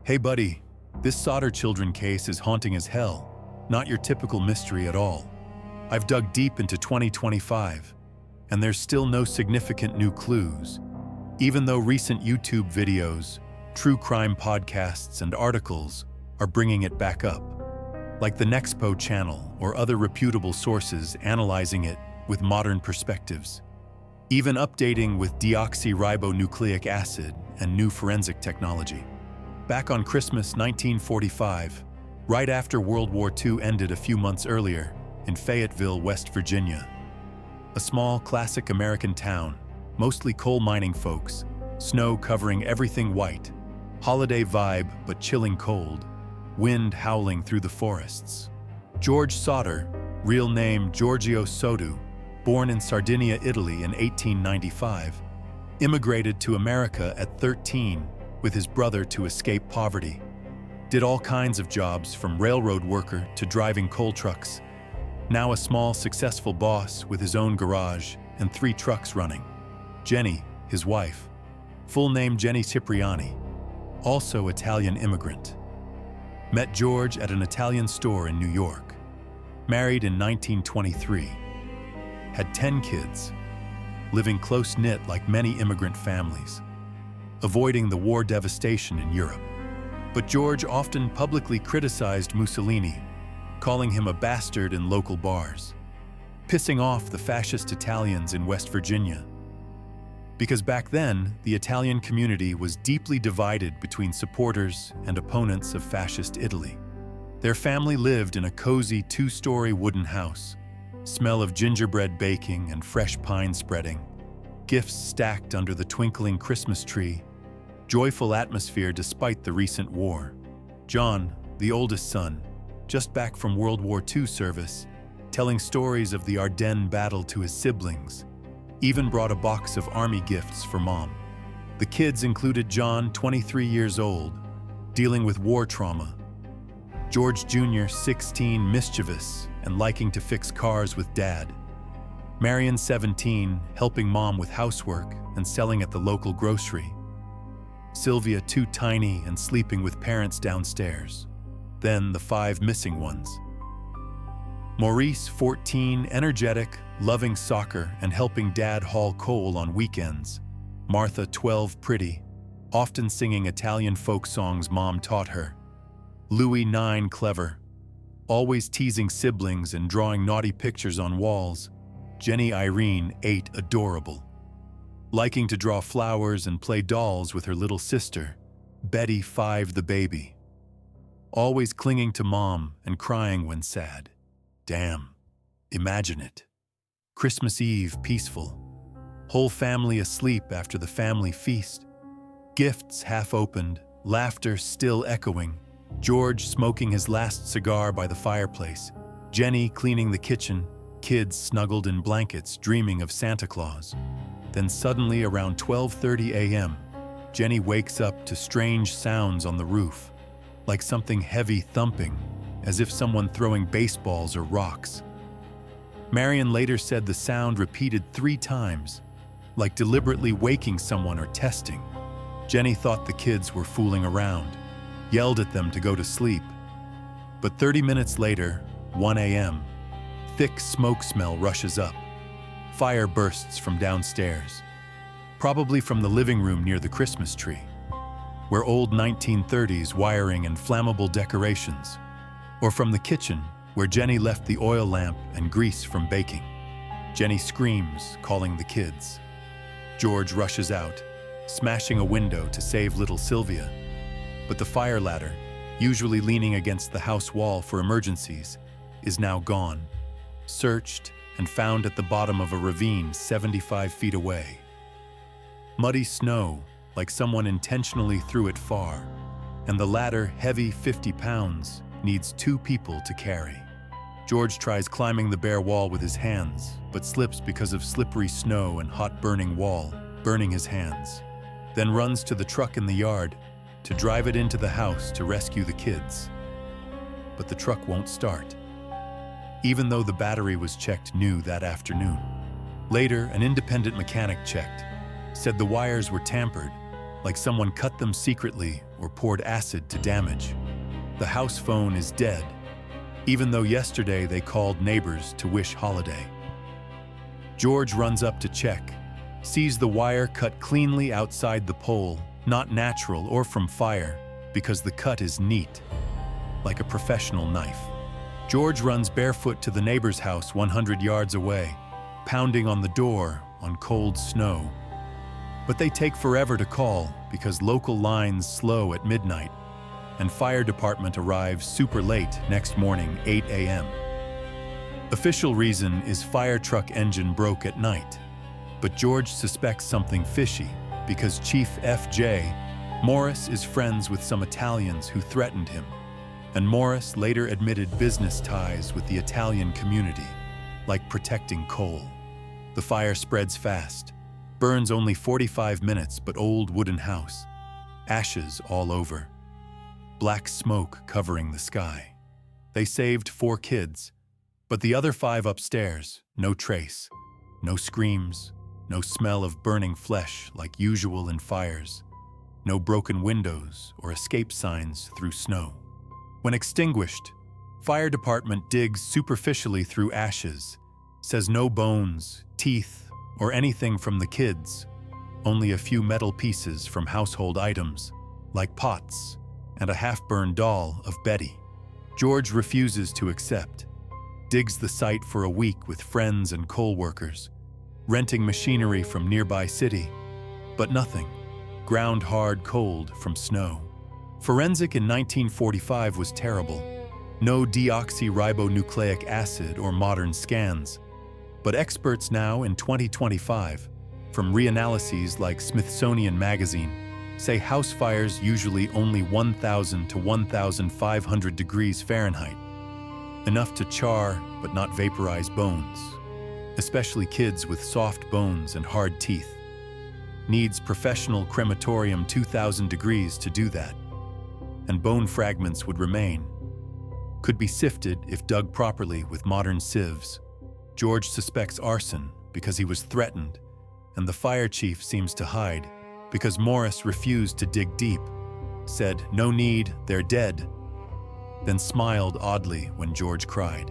Hey buddy, this Sodder children case is haunting as hell, not your typical mystery at all. I've dug deep into 2025, and there's still no significant new clues, even though recent YouTube videos, true crime podcasts, and articles are bringing it back up, like the Nexpo channel or other reputable sources analyzing it with modern perspectives, even updating with deoxyribonucleic acid and new forensic technology. Back on Christmas 1945, right after World War II ended a few months earlier, in Fayetteville, West Virginia, a small classic American town, mostly coal mining folks, snow covering everything white, holiday vibe but chilling cold, wind howling through the forests. George Sodder, real name Giorgio Soddu, born in Sardinia, Italy in 1895, immigrated to America at 13 with his brother to escape poverty. Did all kinds of jobs from railroad worker to driving coal trucks. Now a small, successful boss with his own garage and 3 trucks running. Jenny, his wife, full name Jenny Cipriani, also Italian immigrant. Met George at an Italian store in New York. Married in 1923. Had 10 kids, living close-knit like many immigrant families, avoiding the war devastation in Europe. But George often publicly criticized Mussolini, calling him a bastard in local bars, pissing off the fascist Italians in West Virginia. Because back then, the Italian community was deeply divided between supporters and opponents of fascist Italy. Their family lived in a cozy 2-story wooden house, smell of gingerbread baking and fresh pine spreading, gifts stacked under the twinkling Christmas tree, joyful atmosphere despite the recent war. John, the oldest son, just back from World War II service, telling stories of the Ardennes battle to his siblings, even brought a box of army gifts for mom. The kids included John, 23 years old, dealing with war trauma, George Jr., 16, mischievous and liking to fix cars with dad, Marion, 17, helping mom with housework and selling at the local grocery, Sylvia, too tiny and sleeping with parents downstairs. Then the 5 missing ones. Maurice, 14, energetic, loving soccer and helping dad haul coal on weekends. Martha, 12, pretty, often singing Italian folk songs mom taught her. Louis, 9, clever, always teasing siblings and drawing naughty pictures on walls. Jenny Irene, 8, adorable, liking to draw flowers and play dolls with her little sister. Betty, 5, the baby, always clinging to mom and crying when sad. Damn, imagine it. Christmas Eve, peaceful. Whole family asleep after the family feast. Gifts half opened, laughter still echoing. George smoking his last cigar by the fireplace. Jenny cleaning the kitchen, kids snuggled in blankets dreaming of Santa Claus. Then suddenly around 12:30 a.m., Jenny wakes up to strange sounds on the roof, like something heavy thumping, as if someone throwing baseballs or rocks. Marion later said the sound repeated 3 times, like deliberately waking someone or testing. Jenny thought the kids were fooling around, yelled at them to go to sleep. But 30 minutes later, 1 a.m., thick smoke smell rushes up. Fire bursts from downstairs, probably from the living room near the Christmas tree, where old 1930s wiring and flammable decorations, or from the kitchen, where Jenny left the oil lamp and grease from baking. Jenny screams, calling the kids. George rushes out, smashing a window to save little Sylvia. But the fire ladder, usually leaning against the house wall for emergencies, is now gone, searched and found at the bottom of a ravine 75 feet away. Muddy snow, like someone intentionally threw it far, and the ladder, heavy 50 pounds, needs 2 people to carry. George tries climbing the bare wall with his hands, but slips because of slippery snow and hot burning wall, burning his hands. Then runs to the truck in the yard to drive it into the house to rescue the kids. But the truck won't start, even though the battery was checked new that afternoon. Later, an independent mechanic checked, said the wires were tampered, like someone cut them secretly or poured acid to damage. The house phone is dead, even though yesterday they called neighbors to wish holiday. George runs up to check, sees the wire cut cleanly outside the pole, not natural or from fire, because the cut is neat, like a professional knife. George runs barefoot to the neighbor's house 100 yards away, pounding on the door on cold snow. But they take forever to call because local lines slow at midnight, and fire department arrives super late next morning, 8 a.m. Official reason is fire truck engine broke at night, but George suspects something fishy because Chief F.J. Morris is friends with some Italians who threatened him, and Morris later admitted business ties with the Italian community, like protecting coal. The fire spreads fast, burns only 45 minutes, but old wooden house, ashes all over, black smoke covering the sky. They saved 4 kids, but the other 5 upstairs, no trace, no screams, no smell of burning flesh like usual in fires, no broken windows or escape signs through snow. When extinguished, fire department digs superficially through ashes, says no bones, teeth, or anything from the kids, only a few metal pieces from household items, like pots and a half-burned doll of Betty. George refuses to accept, digs the site for a week with friends and coal workers, renting machinery from nearby city, but nothing, ground hard cold from snow. Forensic in 1945 was terrible, no deoxyribonucleic acid or modern scans, but experts now in 2025, from reanalyses like Smithsonian Magazine, say house fires usually only 1,000 to 1,500 degrees Fahrenheit, enough to char but not vaporize bones, especially kids with soft bones and hard teeth. Needs professional crematorium 2,000 degrees to do that, and bone fragments would remain. Could be sifted if dug properly with modern sieves. George suspects arson because he was threatened, and the fire chief seems to hide because Morris refused to dig deep, said, "No need, they're dead," then smiled oddly when George cried.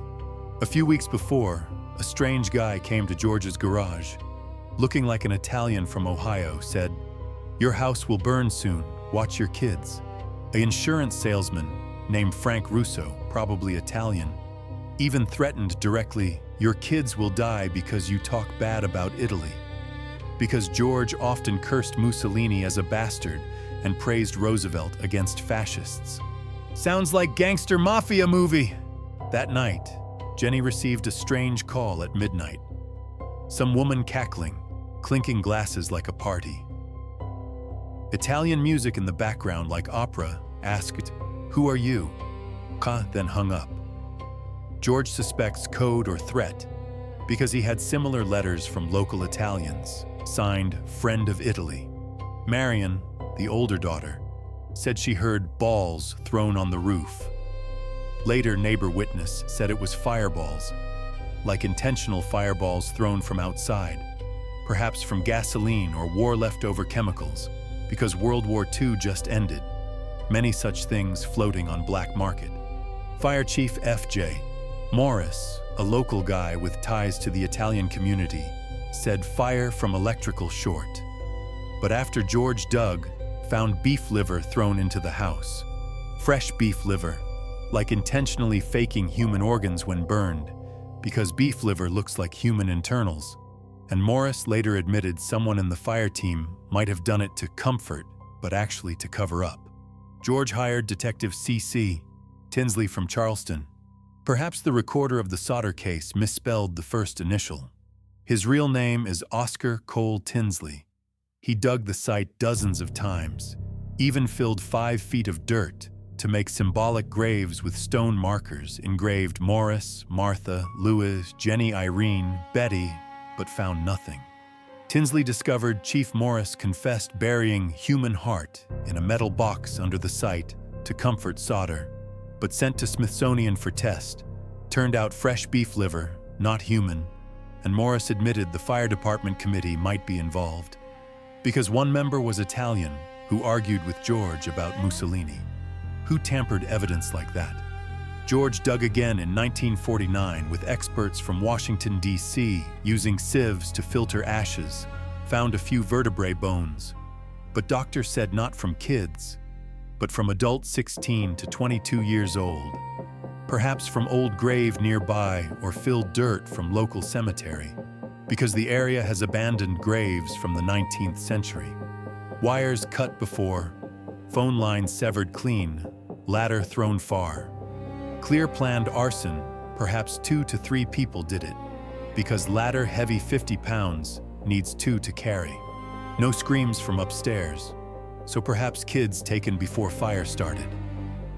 A few weeks before, a strange guy came to George's garage, looking like an Italian from Ohio, said, "Your house will burn soon, watch your kids." An insurance salesman named Frank Russo, probably Italian, even threatened directly, "Your kids will die because you talk bad about Italy." Because George often cursed Mussolini as a bastard and praised Roosevelt against fascists. Sounds like gangster mafia movie. That night, Jenny received a strange call at midnight. Some woman cackling, clinking glasses like a party. Italian music in the background like opera, asked, "Who are you?" Ka then hung up. George suspects code or threat because he had similar letters from local Italians, signed Friend of Italy. Marion, the older daughter, said she heard balls thrown on the roof. Later, neighbor witness said it was fireballs, like intentional fireballs thrown from outside, perhaps from gasoline or war-leftover chemicals, because World War II just ended. Many such things floating on black market. Fire Chief F.J. Morris, a local guy with ties to the Italian community, said fire from electrical short. But after George dug, found beef liver thrown into the house. Fresh beef liver, like intentionally faking human organs when burned, because beef liver looks like human internals. And Morris later admitted someone in the fire team might have done it to comfort, but actually to cover up. George hired Detective C.C. Tinsley from Charleston. Perhaps the recorder of the Sodder case misspelled the first initial. His real name is Oscar Cole Tinsley. He dug the site dozens of times, even filled 5 feet of dirt to make symbolic graves with stone markers engraved Morris, Martha, Louis, Jenny, Irene, Betty, but found nothing. Tinsley discovered Chief Morris confessed burying human heart in a metal box under the site to comfort Sodder, but sent to Smithsonian for test. Turned out fresh beef liver, not human, and Morris admitted the fire department committee might be involved. Because one member was Italian, who argued with George about Mussolini. Who tampered evidence like that? George dug again in 1949 with experts from Washington, D.C., using sieves to filter ashes, found a few vertebrae bones. But doctors said not from kids, but from adults 16 to 22 years old. Perhaps from old grave nearby or filled dirt from local cemetery, because the area has abandoned graves from the 19th century. Wires cut before, phone lines severed clean, ladder thrown far. Clear planned arson, perhaps 2 to 3 people did it, because ladder heavy 50 pounds needs 2 to carry. No screams from upstairs, so perhaps kids taken before fire started.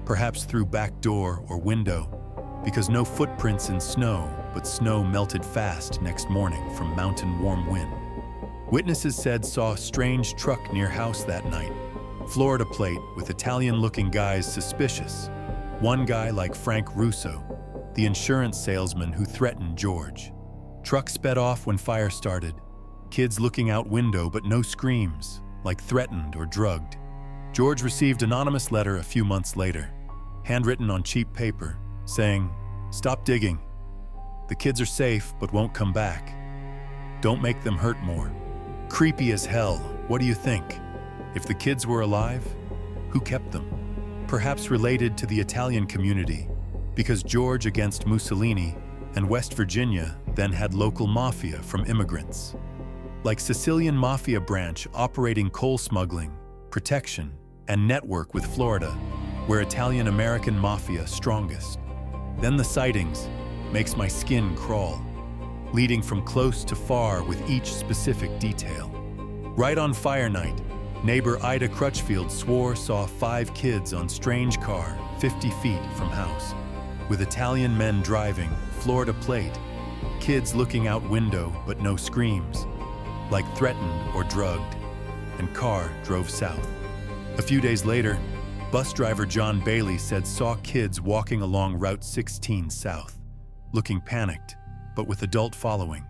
Perhaps through back door or window, because no footprints in snow, but snow melted fast next morning from mountain warm wind. Witnesses said saw a strange truck near house that night. Florida plate with Italian-looking guys suspicious. One guy like Frank Russo, the insurance salesman who threatened George. Truck sped off when fire started. Kids looking out window but no screams, like threatened or drugged. George received anonymous letter a few months later, handwritten on cheap paper, saying, "Stop digging. The kids are safe but won't come back. Don't make them hurt more." Creepy as hell, what do you think? If the kids were alive, who kept them? Perhaps related to the Italian community, because George against Mussolini and West Virginia then had local mafia from immigrants. Like Sicilian mafia branch operating coal smuggling, protection, and network with Florida, where Italian-American mafia strongest. Then the sightings makes my skin crawl, leading from close to far with each specific detail. Right on fire night, neighbor Ida Crutchfield swore saw 5 kids on strange car 50 feet from house, with Italian men driving, Florida plate, kids looking out window but no screams, like threatened or drugged, and car drove south. A few days later, bus driver John Bailey said saw kids walking along Route 16 south, looking panicked, but with adult following,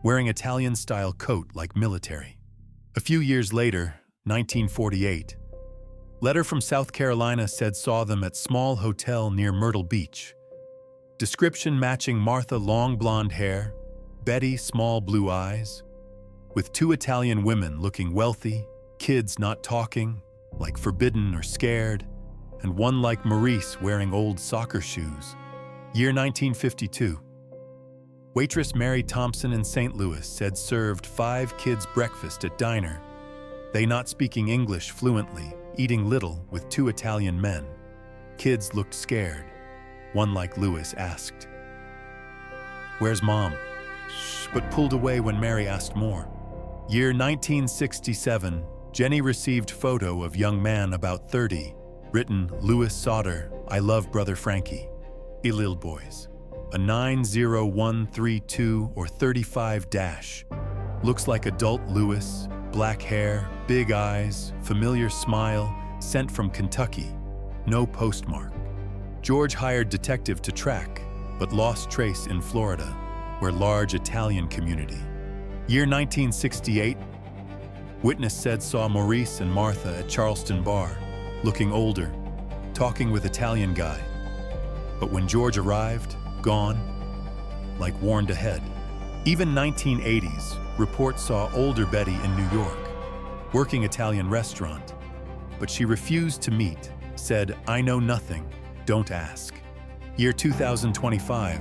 wearing Italian-style coat like military. A few years later, 1948, letter from South Carolina said saw them at small hotel near Myrtle Beach. Description matching Martha long blonde hair, Betty small blue eyes, with 2 Italian women looking wealthy, kids not talking, like forbidden or scared, and one like Maurice wearing old soccer shoes. Year 1952. Waitress Mary Thompson in St. Louis said served 5 kids breakfast at diner. They not speaking English fluently, eating little with 2 Italian men. Kids looked scared. One like Louis asked, "Where's Mom?" Shh, but pulled away when Mary asked more. Year 1967, Jenny received photo of young man about 30, written Louis Sodder, I love brother Frankie. Lil boys. A 90132 or 35 dash. Looks like adult Louis, black hair, big eyes, familiar smile, sent from Kentucky. No postmark. George hired detective to track, but lost trace in Florida, where large Italian community. Year 1968, witness said saw Maurice and Martha at Charleston bar, looking older, talking with Italian guy. But when George arrived, gone, like warned ahead. Even 1980s, reports saw older Betty in New York, working Italian restaurant, but she refused to meet, said, I know nothing, don't ask. Year 2025,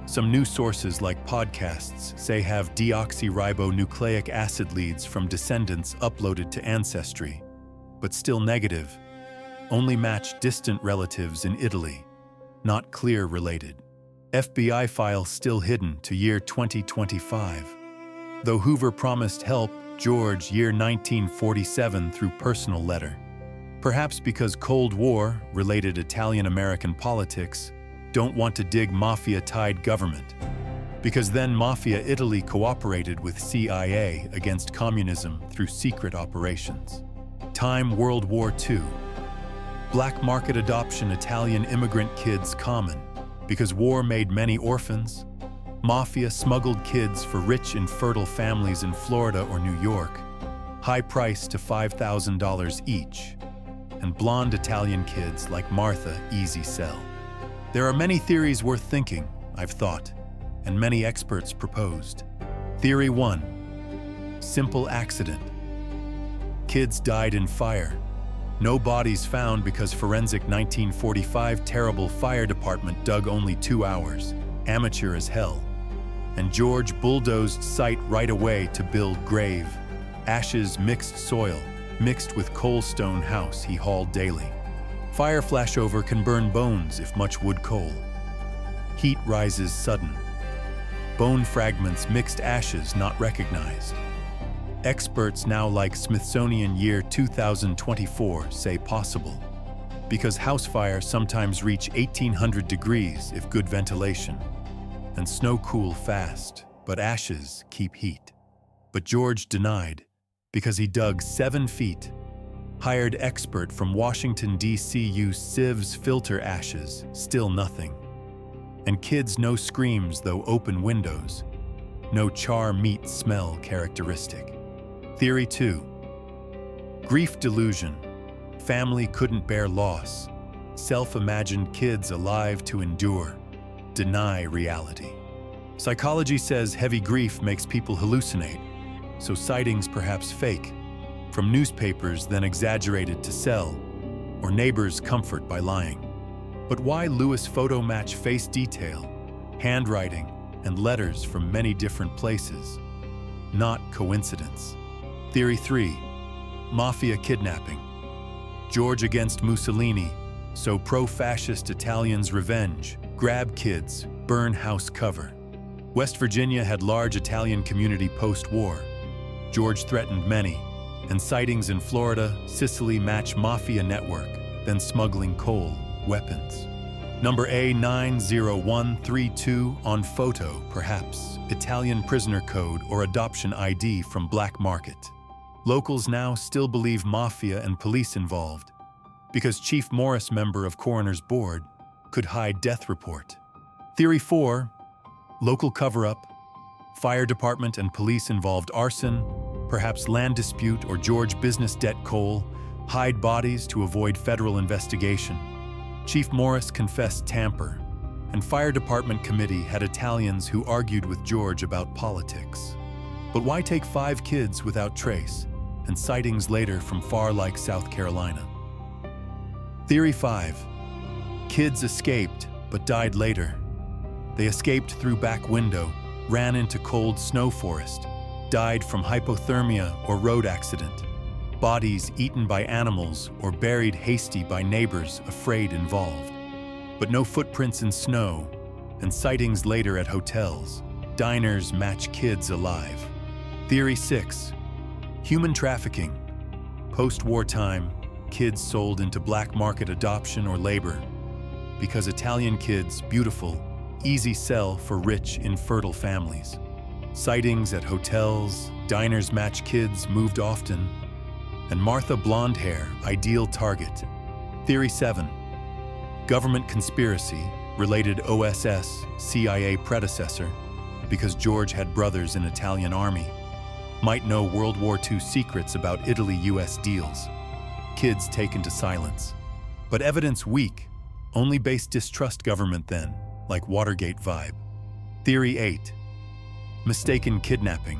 some new sources like podcasts say have deoxyribonucleic acid leads from descendants uploaded to Ancestry, but still negative, only match distant relatives in Italy, not clear related. FBI file still hidden to year 2025. Though Hoover promised help, George year 1947 through personal letter. Perhaps because Cold War-related Italian-American politics don't want to dig mafia-tied government, because then Mafia Italy cooperated with CIA against communism through secret operations. Time World War II. Black market adoption Italian immigrant kids common, because war made many orphans. Mafia smuggled kids for rich infertile families in Florida or New York. high price to $5,000 each, and blonde Italian kids like Martha easy sell. There are many theories worth thinking, I've thought, and many experts proposed. Theory 1. Simple accident. Kids died in fire. No bodies found because forensic 1945 terrible fire department dug only 2 hours, amateur as hell. And George bulldozed site right away to build grave. Ashes mixed soil, mixed with coal stone house he hauled daily. Fire flashover can burn bones if much wood coal. Heat rises sudden. Bone fragments mixed ashes not recognized. Experts now like Smithsonian year 2024 say possible, because house fire sometimes reach 1800 degrees if good ventilation, and snow cool fast, but ashes keep heat. But George denied, because he dug 7 feet, hired expert from Washington, D.C. used sieves filter ashes, still nothing. And kids no screams though open windows, no char meat smell characteristic. Theory 2. Grief delusion. Family couldn't bear loss. Self-imagined kids alive to endure. Deny reality. Psychology says heavy grief makes people hallucinate, so sightings perhaps fake, from newspapers then exaggerated to sell, or neighbors comfort by lying. But why Lewis photo match face detail, handwriting, and letters from many different places? Not coincidence. Theory 3. Mafia kidnapping. George against Mussolini, so pro-fascist Italians revenge, grab kids, burn house cover. West Virginia had large Italian community post-war. George threatened many, and sightings in Florida, Sicily match mafia network, then smuggling coal, weapons. Number A90132 on photo, perhaps Italian prisoner code or adoption ID from black market. Locals now still believe mafia and police involved, because Chief Morris, member of coroner's board, could hide death report. Theory 4. Local cover-up. Fire department and police involved arson, perhaps land dispute or George business debt coal, hide bodies to avoid federal investigation. Chief Morris confessed tamper, and fire department committee had Italians who argued with George about politics. But why take 5 kids without trace, and sightings later from far like South Carolina? Theory 5. Kids escaped, but died later. They escaped through back window, ran into cold snow forest, died from hypothermia or road accident. Bodies eaten by animals or buried hasty by neighbors afraid involved. But no footprints in snow, and sightings later at hotels. Diners match kids alive. Theory 6. Human trafficking. Post-war time, kids sold into black market adoption or labor. Because Italian kids, beautiful, easy sell for rich, infertile families. Sightings at hotels, diners match kids moved often. And Martha blonde hair, ideal target. Theory 7. Government conspiracy, related OSS, CIA predecessor, because George had brothers in Italian army. Might know World War II secrets about Italy-US deals. Kids taken to silence. But evidence weak, only based distrust government then, like Watergate vibe. Theory 8. Mistaken kidnapping.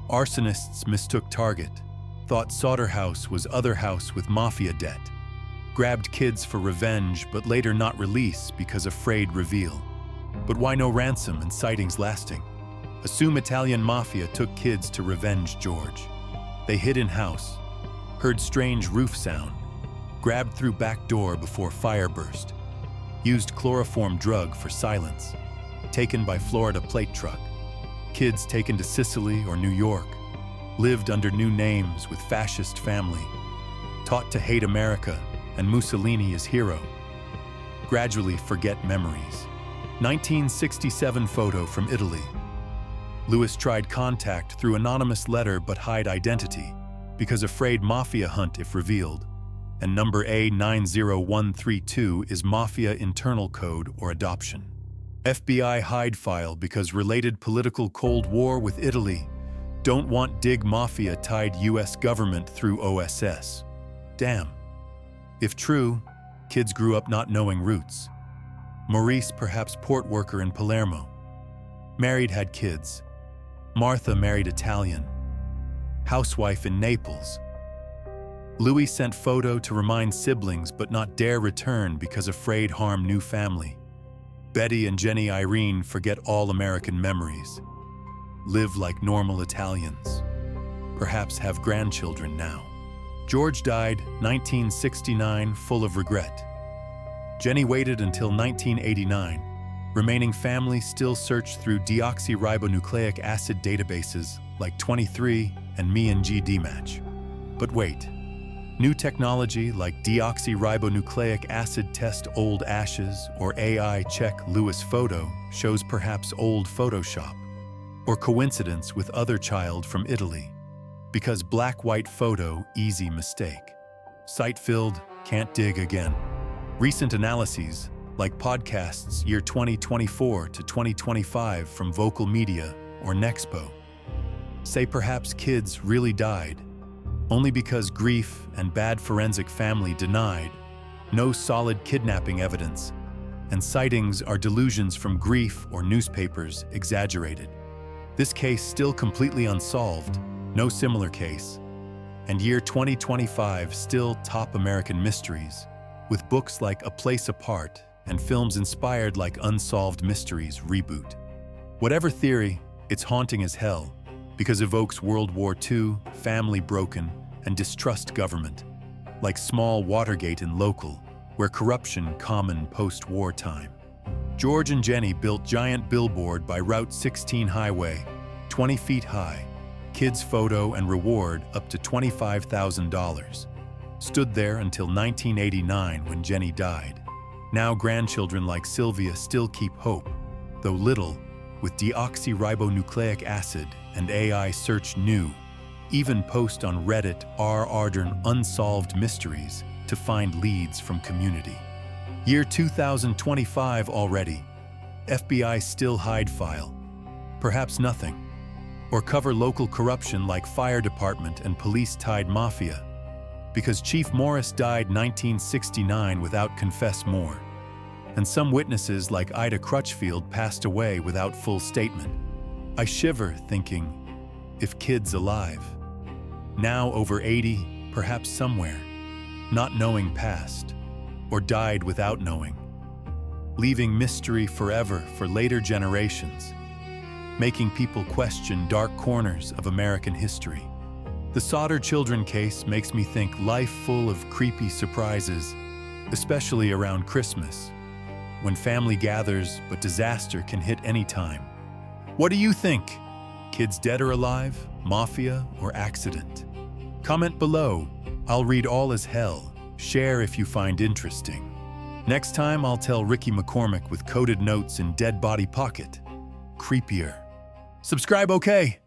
Arsonists mistook target. Thought Sodder house was other house with mafia debt. Grabbed kids for revenge, but later not release because afraid reveal. But why no ransom and sightings lasting? Assume Italian mafia took kids to revenge George. They hid in house, heard strange roof sound, grabbed through back door before fire burst, used chloroform drug for silence, taken by Florida plate truck. Kids taken to Sicily or New York, lived under new names with fascist family, taught to hate America and Mussolini as hero. Gradually forget memories. 1967 photo from Italy. Lewis tried contact through anonymous letter but hide identity because afraid mafia hunt if revealed. And number A90132 is mafia internal code or adoption. FBI hide file because related political Cold War with Italy, Don't want dig mafia tied US government through OSS. Damn. If true, kids grew up not knowing roots. Maurice, perhaps port worker in Palermo. Married, had kids. Martha married Italian. Housewife in Naples. Louis sent photo to remind siblings but not dare return because afraid harm new family. Betty and Jenny Irene forget all American memories. Live like normal Italians. Perhaps have grandchildren now. George died 1969, full of regret. Jenny waited until 1989. Remaining family still search through deoxyribonucleic acid databases like 23 and Me and GD Match. But wait. New technology like deoxyribonucleic acid test old ashes or AI check Lewis photo shows perhaps old Photoshop or coincidence with other child from Italy. Because black-white photo, easy mistake. Site filled, can't dig again. Recent analyses, like podcasts year 2024 to 2025 from Vocal Media or Nexpo, say perhaps kids really died, only because grief and bad forensic family denied, no solid kidnapping evidence, and sightings are delusions from grief or newspapers exaggerated. This case still completely unsolved, no similar case, and year 2025 still top American mysteries, with books like A Place Apart and films inspired like Unsolved Mysteries Reboot. Whatever theory, it's haunting as hell, because evokes World War II, family broken, and distrust government, like small Watergate in Local, where corruption common post-war time. George and Jenny built giant billboard by Route 16 highway, 20 feet high, kids photo and reward up to $25,000. Stood there until 1989 when Jenny died. Now grandchildren like Sylvia still keep hope, though little, with deoxyribonucleic acid and AI search new, even post on Reddit r/ardern unsolved mysteries to find leads from community. Year 2025 already. FBI still hide file. Perhaps nothing. Or cover local corruption like fire department and police-tied mafia. Because Chief Morris died 1969 without confess more. And some witnesses like Ida Crutchfield passed away without full statement. I shiver thinking, if kids alive. Now over 80, perhaps somewhere, not knowing past, or died without knowing. Leaving mystery forever for later generations, making people question dark corners of American history. The Sodder children case makes me think life full of creepy surprises, especially around Christmas, when family gathers but disaster can hit any time. What do you think? Kids dead or alive, mafia, or accident? Comment below. I'll read all as hell. Share if you find interesting. Next time I'll tell Ricky McCormick with coded notes in dead body pocket. Creepier. Subscribe, okay?